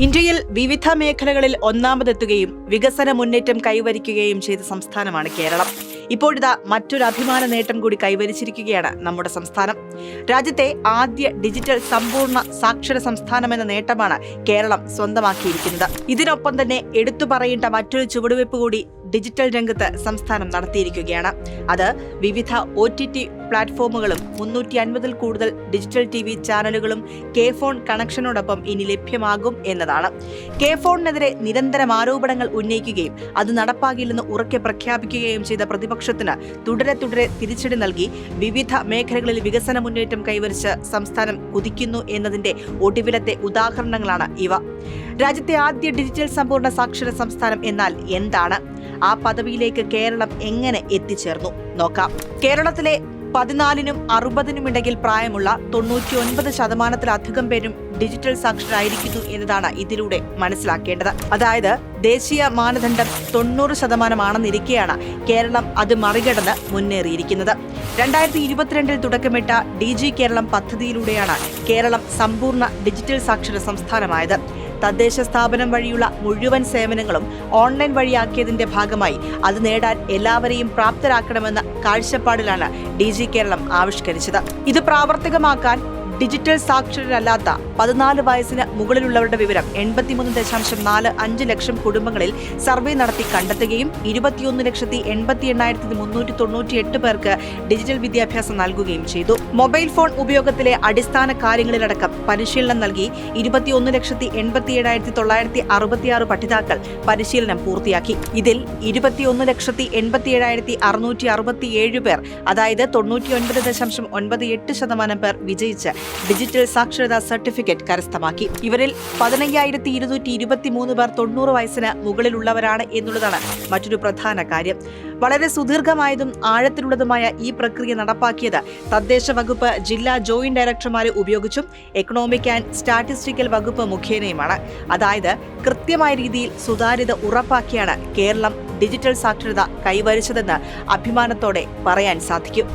ഇന്ത്യയിൽ വിവിധ മേഖലകളിൽ ഒന്നാമതെത്തുകയും വികസന മുന്നേറ്റം കൈവരിക്കുകയും ചെയ്ത സംസ്ഥാനമാണ് കേരളം. ഇപ്പോഴിതാ മറ്റൊരു അഭിമാന നേട്ടം കൂടി കൈവരിച്ചിരിക്കുകയാണ് നമ്മുടെ സംസ്ഥാനം. രാജ്യത്തെ ആദ്യ ഡിജിറ്റൽ സമ്പൂർണ്ണ സാക്ഷര സംസ്ഥാനമെന്ന നേട്ടമാണ് കേരളം സ്വന്തമാക്കിയിരിക്കുന്നത്. ഇതിനൊപ്പം തന്നെ എടുത്തു പറയേണ്ട മറ്റൊരു ചുവടുവയ്പ് കൂടി ഡിജിറ്റൽ രംഗത്ത് സംസ്ഥാനം നടത്തിയിരിക്കുകയാണ്. അത് വിവിധ OTT പ്ലാറ്റ്ഫോമുകളും 350-ൽ കൂടുതൽ ഡിജിറ്റൽ TV ചാനലുകളും കെ-ഫോൺ കണക്ഷനോടൊപ്പം ഇനി ലഭ്യമാകും എന്നതാണ്. കെ-ഫോണിനെതിരെ നിരന്തരം ആരോപണങ്ങൾ ഉന്നയിക്കുകയും അത് നടപ്പാകില്ലെന്ന് ഉറക്കെ പ്രഖ്യാപിക്കുകയും ചെയ്ത പ്രതിപക്ഷത്തിന് തുടരെ തിരിച്ചടി നൽകി വിവിധ മേഖലകളിൽ വികസന മുന്നേറ്റം കൈവരിച്ച് സംസ്ഥാനം കുതിക്കുന്നു എന്നതിന്റെ ഒടുവിലത്തെ ഉദാഹരണങ്ങളാണ് ഇവ. രാജ്യത്തെ ആദ്യ ഡിജിറ്റൽ സമ്പൂർണ്ണ സാക്ഷര സംസ്ഥാനം എന്നാൽ എന്താണ്? ആ പദവിയിലേക്ക് കേരളം എങ്ങനെ എത്തിച്ചേർന്നു നോക്കാം. കേരളത്തിലെ 14-നും 60-നും ഇടയിൽ പ്രായമുള്ള 99% പേരും ഡിജിറ്റൽ സാക്ഷരരായിരിക്കുന്നു എന്നതാണ് ഇതിലൂടെ മനസ്സിലാക്കേണ്ടത്. അതായത് ദേശീയ മാനദണ്ഡം 90% കേരളം അത് മറികടന്ന് മുന്നേറിയിരിക്കുന്നത്. 2022-ൽ തുടക്കമിട്ട DG കേരളം പദ്ധതിയിലൂടെയാണ് കേരളം സമ്പൂർണ്ണ ഡിജിറ്റൽ സാക്ഷര സംസ്ഥാനമായത്. തദ്ദേശ സ്ഥാപനം വഴിയുള്ള മുഴുവൻ സേവനങ്ങളും ഓൺലൈൻ വഴിയാക്കിയതിന്റെ ഭാഗമായി അത് നേടാൻ എല്ലാവരെയും പ്രാപ്തരാക്കണമെന്ന കാഴ്ചപ്പാടിലാണ് DG കേരളം ആവിഷ്കരിച്ചത്. ഇത് പ്രാവർത്തികമാക്കാൻ ഡിജിറ്റൽ സാക്ഷരരല്ലാത്ത 14 വയസ്സിന് മുകളിലുള്ളവരുടെ വിവരം 83.45 ലക്ഷം കുടുംബങ്ങളിൽ സർവേ നടത്തി കണ്ടെത്തുകയും 21,80,398 പേർക്ക് ഡിജിറ്റൽ വിദ്യാഭ്യാസം നൽകുകയും ചെയ്തു. മൊബൈൽ ഫോൺ ഉപയോഗത്തിലെ അടിസ്ഥാന കാര്യങ്ങളിലടക്കം പരിശീലനം നൽകി 21,87,966 പഠിതാക്കൾ പരിശീലനം പൂർത്തിയാക്കി. ഇതിൽ 21,87,667 പേർ, അതായത് 99.98% പേർ വിജയിച്ച് ഡിജിറ്റൽ സാക്ഷരതാ സർട്ടിഫിക്കറ്റ് കരസ്ഥമാക്കി. ഇവരിൽ 15,223 പേർ 90 വയസ്സിന് മുകളിലുള്ളവരാണ് എന്നുള്ളതാണ് മറ്റൊരു പ്രധാന കാര്യം. വളരെ സുദീർഘമായതും ആഴത്തിലുള്ളതുമായ ഈ പ്രക്രിയ നടപ്പാക്കിയത് തദ്ദേശ വകുപ്പ് ജില്ലാ ജോയിന്റ് ഡയറക്ടർമാരെ ഉപയോഗിച്ചും എക്കണോമിക് ആൻഡ് സ്റ്റാറ്റിസ്റ്റിക്കൽ വകുപ്പ് മുഖേനയുമാണ്. അതായത് കൃത്യമായ രീതിയിൽ സുതാര്യത ഉറപ്പാക്കിയാണ് കേരളം ഡിജിറ്റൽ സാക്ഷരത കൈവരിച്ചതെന്ന് അഭിമാനത്തോടെ പറയാൻ സാധിക്കും.